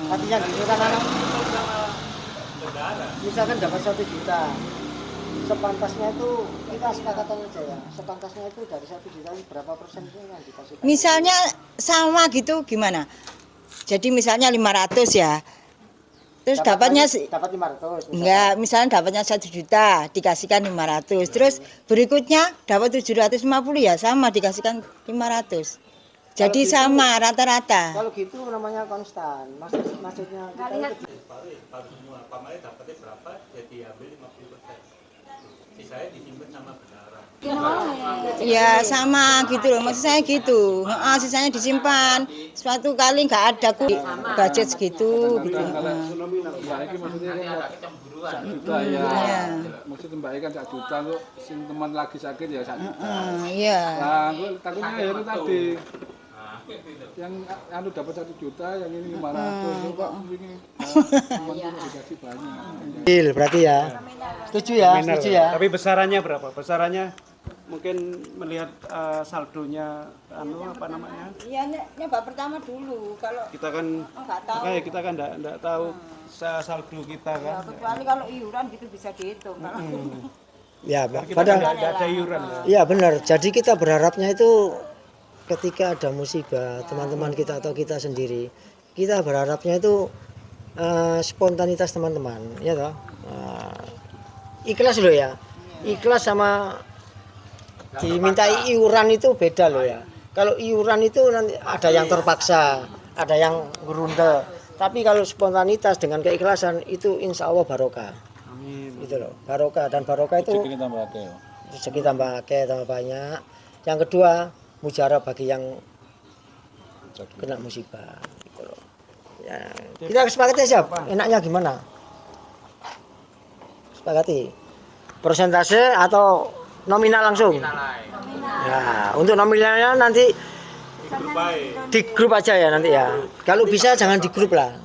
Artinya gini kan anak. Misalkan dapat 1 juta. Sepantasnya itu kita sepakatan aja ya. Sepantasnya itu dari 1 juta ini berapa persen sih yang dikasih? Misalnya sama gitu gimana? Jadi misalnya 500 ya. Terus dapatnya dapat 500. enggak, misalnya dapatnya 1 juta, dikasihkan 500. Terus berikutnya dapat 750 ya sama dikasihkan 500. Jadi Kalau gitu- sama rata-rata. Kalau gitu namanya konstan. Maksudnya kita itu separuh ya separuh semua. Pamannya dapatnya berapa ya diambil 50%. Sisanya disimpan sama benaran. Ya sama gitu loh, maksud saya gitu. Sisanya disimpan. Suatu kali nggak ada budget segitu gitu. Mbak Eki maksudnya kan 1 juta ya. Iya. Maksudnya Mbak Eki kan 1 juta kok sing teman lagi sakit ya 1 juta. Iya. Nah, gue takutnya ya itu tadi. Yang anu dapat 1 juta, yang ini 500. Kok ini teman dikasih banyak. Berarti ya. Setuju ya? Setuju ya? Tapi besarannya berapa? Besarannya mungkin melihat saldonya apa namanya? Iya, nyoba pertama dulu. Kalau Kita kan nggak tahu. makanya kita kan enggak tahu saldo kita Ya, kan. kecuali kalau iuran gitu bisa dihitung. Ya, Kita kan padahal enggak ada iuran ya. iya benar. Jadi kita berharapnya itu ketika ada musibah teman-teman kita atau kita sendiri, kita berharapnya itu spontanitas teman-teman, ya toh. Ikhlas loh ya. Ikhlas sama dimintai iuran itu beda loh ya. Kalau iuran itu nanti ada yang terpaksa, ada yang gerunde. Tapi kalau spontanitas dengan keikhlasan itu insya Allah barokah. Amin. Gitu loh, barokah, dan barokah itu Rezeki tambah akeh. rezeki tambah akeh, tambah banyak. Yang kedua, mujarab bagi yang kena musibah. Gitu loh. Ya, kita kesepakati siap. Enaknya gimana? Sepakati. Persentase atau nominal langsung? Ya, untuk nominalnya nanti di grup aja ya nanti ya. Kalau bisa jangan di grup lah.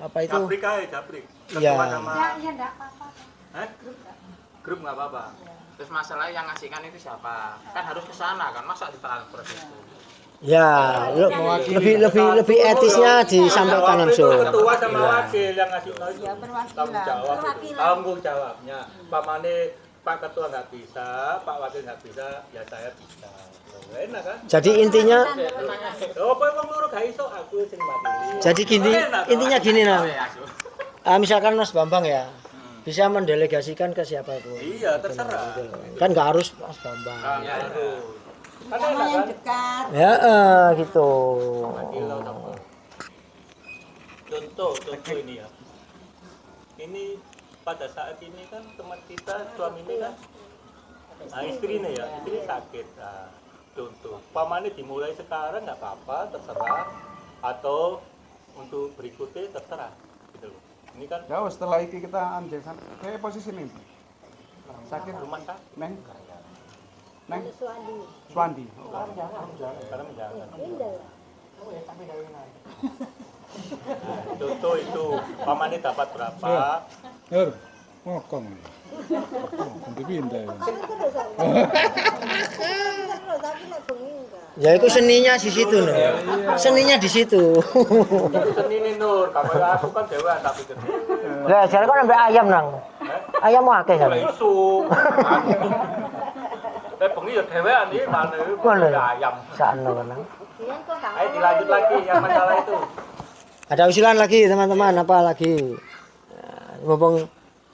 Apa itu? Japrik aja, japrik. Iya. Ketua sama Ya enggak apa-apa. Hah? Grup nggak apa-apa. Terus masalah yang ngasihkan itu siapa? Kan harus ke sana kan, masa ditransfer itu? Ya, lebih etisnya disampaikan langsung. Ketua sama wakil yang ngasih tanggung jawab, Perwakilan. tanggung jawabnya. Pamane Pak Ketua nggak bisa, Pak Wakil nggak bisa, ya saya bisa. Enak kan? Jadi intinya, Oh, apa emang loro gak iso aku sing wakili. jadi gini, intinya gini nah. Misalkan Mas Bambang ya, bisa mendelegasikan ke siapapun. Iya, terserah. Kan nggak harus Mas Bambang. Ya harus. Kan Sama enak yang kan? dekat. Ya, gitu. Kilo sama. Contoh ini ya. Ini pada saat ini kan teman kita suami ini kan, nah istrinya ya, istri sakit. Nah, contoh, pamane dimulai sekarang nggak apa-apa, terserah. Atau untuk berikutnya terserah. Gitu loh. Ini kan Ya setelah itu kita anjay kayak posisi ini. Sakit rumah sakit. Neng. Neng. Suandi. Swandi. Karena menjangan. Contoh itu, pamane dapat berapa? Nur, ngokong. Nanti pindah ya. Ya itu seninya di situ loh. Seninya di situ. Seni ini Nur, kamu aku kan dewan tapi gede. Lah, jare kan sampai ayam nang. Ayam mau akeh Ora kan. isu. Bengi ya dewean iki mana Mana? ayam. Sakno kan. Ayo dilanjut lagi yang masalah itu. Ada usulan lagi teman-teman, apa lagi? Ngomong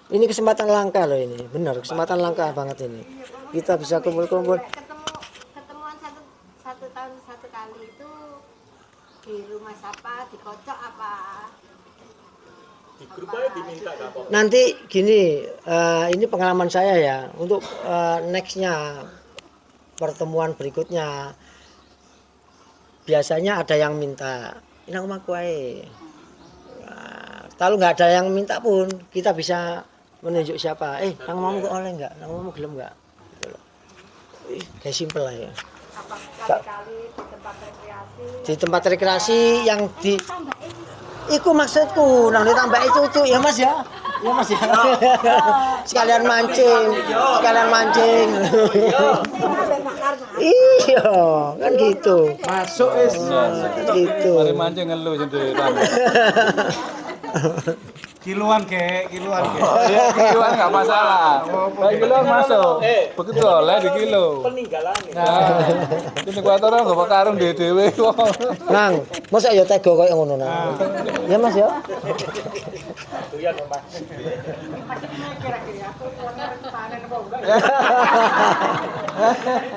ini kesempatan langka loh ini, benar kesempatan langka banget ini. Kita bisa kumpul-kumpul. Ketemuan satu tahun satu kali itu di rumah siapa, di kocok apa? Di grup aja diminta gak apa. Nanti gini, ini pengalaman saya ya, untuk nextnya pertemuan berikutnya biasanya ada yang minta, ini omahku ae. Kalau nggak ada yang minta pun kita bisa menunjuk siapa, nang omahmu kok oleh nggak, nang omahmu gelem nggak, gitu loh. Kayak simpel lah ya. Apa kali-kali di tempat rekreasi? Di tempat rekreasi yang di iku maksudku, nang ditambahi cucu ya Mas ya. Ya Mas ya. Sekalian mancing, sekalian mancing. Iya, kan gitu. Masuk es. Gitu. Mari mancing ngelu sendiri. Kiloan kiloan Ya kiloan nggak masalah. Kiloan masuk. Begitu lah di kilo. Peninggalan nih. Nah, ini kuatoran nggak karung dewe. Nang, masa ya tega koyo ngono nang. Ya Mas ya. Doyan Mas. Kira-kira aku panen apa enggak?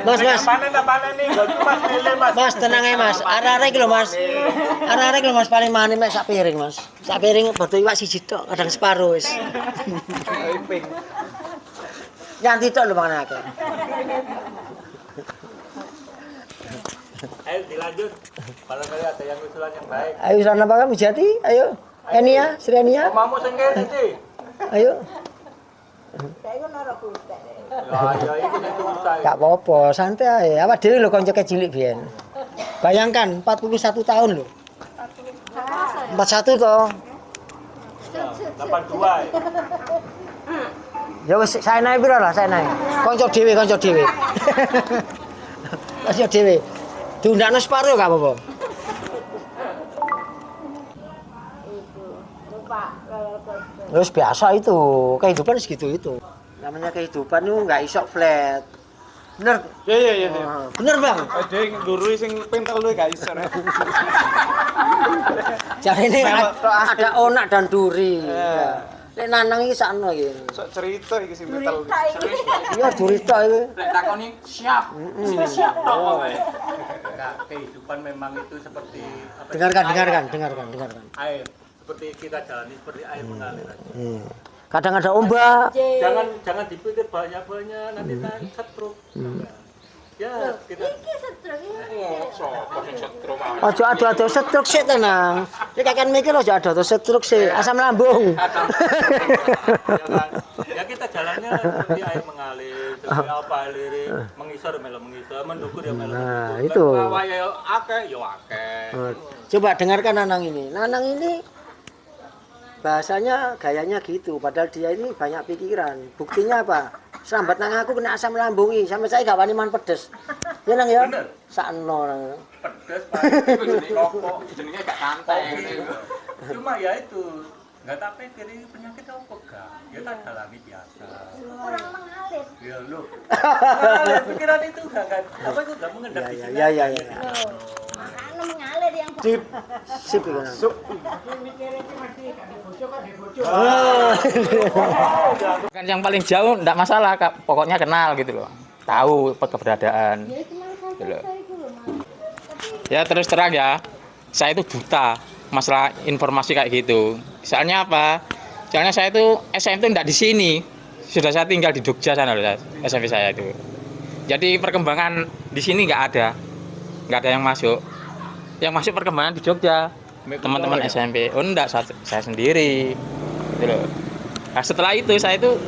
Mas, Panen nih, gak cuma lele Mas. Mas tenang aja Mas. Arek-arek iki lho Mas. Arek-arek iki lho Mas paling manis mek sak piring Mas. Sak piring bodo iwak siji tok, kadang separo wis. Nyanti tok lho mangan akeh. Ayo dilanjut. Barangkali ada yang usulan yang baik. Ayo usulan apa kan Jati? Ayo. Enia, Sri Enia. Omamu sing kene iki. Ayo. Ya iki nek susah. Gak apa-apa, santai ae. Awak dhewe lho kanca cilik biyen. Bayangkan 41 tahun lho. 41 toh. 82. Ya wis saya naik piro lah, saya naik. Kanca dhewe. Kanca dhewe. Diundakno separo gak apa-apa. Terus biasa itu, kehidupan segitu itu. Namanya kehidupan itu nggak iso flat. Bener? Iya. Bener Bang? Ada yang ndurui sing pintel lu gak iso. Jadi ini ada onak dan duri. Lek nanang iki sakno iki. Sok cerita iki sing pintel. Iya durita iki. Lek takoni siap. Siap tok kowe. Nah, kehidupan memang itu seperti apa? Dengarkan. Air. Seperti kita jalani seperti air mengalir. Kadang ada ombak. Jangan dipikir banyak-banyak nanti setruk. Ya, kita Ojo ado-ado setruk sik tenang. Nek kakek mikir ojo ado-ado setruk sik, asam lambung. Ya kita jalannya seperti air mengalir, seperti apa lirik, mengisor melo mengisor, mendukur ya melo. Nah, itu. Waya akeh ya akeh. Coba dengarkan Nanang ini. Nanang ini bahasanya gayanya gitu, padahal dia ini banyak pikiran. Buktinya apa? Serambat nang aku kena asam lambungi, sampai saya gak wani mangan pedes. Ya nang ya? Sakno nang. Pedes Jenenge rokok, jenenge gak santai. Cuma ya itu, nggak tak pikir ini penyakit apa gak? Ya tak alami biasa. Kurang mengalir. Ya lu. Pikiran itu gak apa itu gak mengendap di sini. Ya. Makanya mengalir yang Sip iku nang. Kan yang paling jauh enggak masalah, Kak. Pokoknya kenal gitu loh. Tahu keberadaan. Gitu loh. Ya terus terang ya, saya itu buta masalah informasi kayak gitu. Soalnya apa? Soalnya saya itu SMP enggak di sini. Sudah saya tinggal di Jogja sana loh, SMP saya itu. Jadi perkembangan di sini enggak ada yang masuk. Yang masuk perkembangan di Jogja. Teman-teman SMP. Oh enggak, saya sendiri. Gitu loh. Nah, setelah itu saya itu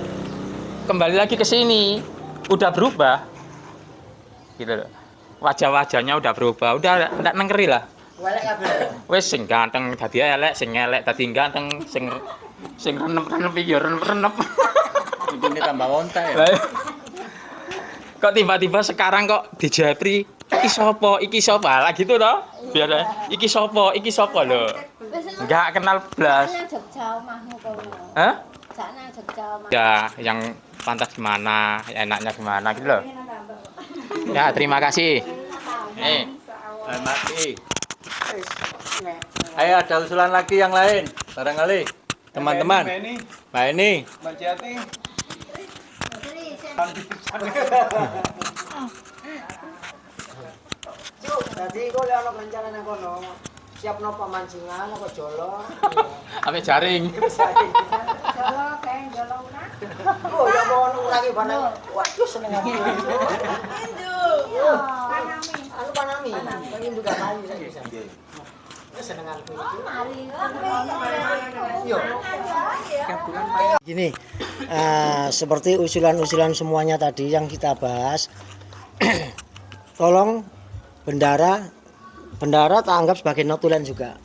kembali lagi ke sini. Udah berubah. Gitu loh. Wajah-wajahnya udah berubah. Udah enggak nengkeri lah. Wes sing ganteng dadi elek, sing elek dadi ganteng, sing renep-renep iki ya renep-renep. Ini tambah onta ya. Kok tiba-tiba sekarang kok dijepri iki sopo lah gitu toh biar iki sopo lho nggak kenal blas. Jogja omahmu kono. Hah? Sakna Jogja omah. Ya yang pantas gimana enaknya gimana gitu loh. Ya terima kasih. Mati. Ayo ada usulan lagi yang lain barangkali teman-teman. Mbak ini. Mbak Jati. Jadi kok lek ono rencana nang kono, siapno pemancingan apa jolo. Ame jaring. Jolo kayak jolo una. Oh ya mau ngurangi barang. Waduh seneng aku. Panami. Anu panami. Pengen juga mali saya bisa. Seneng aku itu. Yo. Gini, seperti usulan-usulan semuanya tadi yang kita bahas, tolong bendara tak anggap sebagai notulen juga.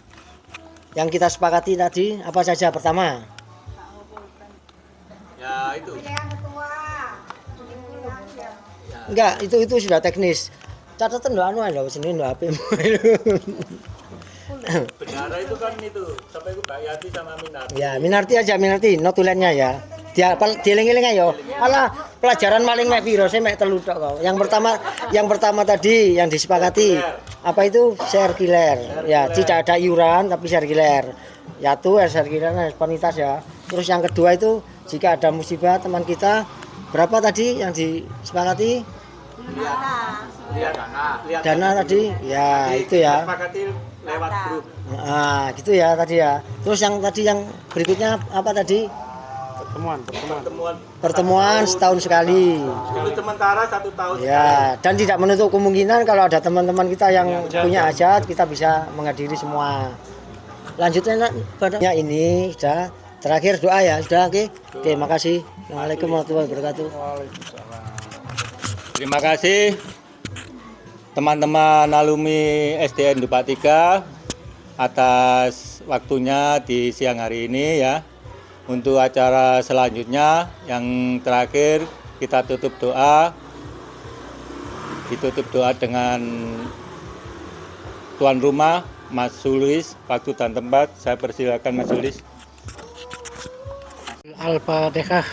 Yang kita sepakati tadi apa saja? Pertama, Ya itu. enggak itu sudah teknis. Catatan doa anu ada sini doa HP. Bendara itu kan itu sampai ke Mbak Yati sama Minarti. Ya, Minarti notulennya ya. Dia dieling-eling ayo. Alah, pelajaran maling mek piro sih mek telu tok kok. Yang pertama tadi yang disepakati apa itu sirkuler. Ya, tidak ada iuran tapi sirkuler. Ya tuh sirkuler spontanitas ya. Terus yang kedua itu jika ada musibah teman kita berapa tadi yang disepakati? Dana tadi, ya itu ya. Disepakati lewat grup. Nah, gitu ya tadi ya. Terus yang tadi yang berikutnya apa tadi? Pertemuan setahun sekali. Untuk sementara 1 tahun. Ya, dan tidak menutup kemungkinan kalau ada teman-teman kita yang punya hajat, kita bisa menghadiri semua. Lanjutnya badanya ini sudah terakhir doa ya, sudah oke. Oke, makasih. Assalamualaikum warahmatullahi wabarakatuh. Terima kasih teman-teman alumni SDN Dupak 3 atas waktunya di siang hari ini ya. Untuk acara selanjutnya yang terakhir kita tutup doa. Ditutup doa dengan tuan rumah Mas Sulis, waktu dan tempat. Saya persilakan Mas Sulis. Al-Fatihah.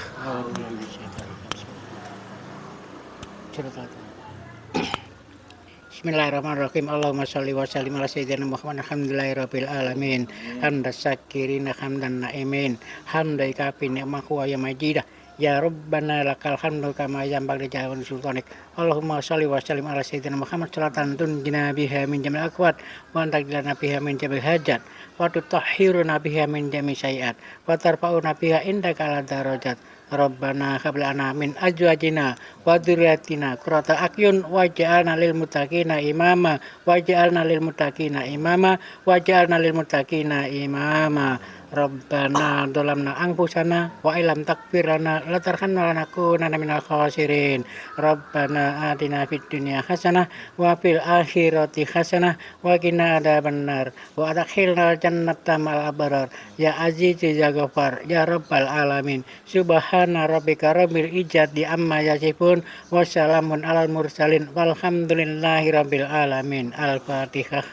Bismillahirrahmanirrahim. Allahumma sholli wa sallim ala sayyidina Muhammad. Alhamdulillahirabbil alamin. Hamdas syakirin hamdan naimin. Hamda kafi ni'mahu wa ya majidah. Ya Rabbana lakal hamdu kama yanbaghi li jalali sultanik. Allahumma sholli wa sallim ala sayyidina Muhammad salatan tunjina biha min jamil aqwat wa antajlana biha min jamil hajat wa tutahhiruna biha min jamil sayiat wa tarfa'una biha indaka ala darajat. Rabbana hab lana min azwajina wa dzurriyyatina qurrata a'yun waj'alna lil muttaqina imama waj'alna lil muttaqina imama waj'alna lil muttaqina imama. Rabbana dolamna anfusana wa ilam takfir lana latarhamna lanakunanna minal khasirin. Rabbana atina fid dunya hasanah wa fil akhirati hasanah wa qina adzabannar wa adkhilnal jannata ma'al abrar ya aziz ya ghafar ya rabbal alamin. Subhana rabbika rabbil izzati amma yasifun wa salamun alal mursalin walhamdulillahi rabbil alamin. Al-Fatihah.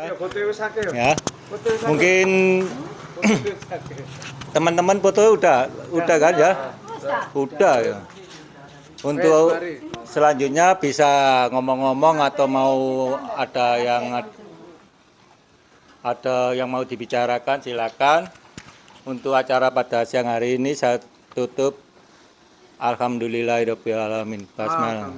Ya, mungkin teman-teman foto udah kan ya? Udah ya. Untuk selanjutnya bisa ngomong-ngomong atau mau ada yang mau dibicarakan silakan. Untuk acara pada siang hari ini saya tutup. Alhamdulillahirabbil alamin. Basmalah.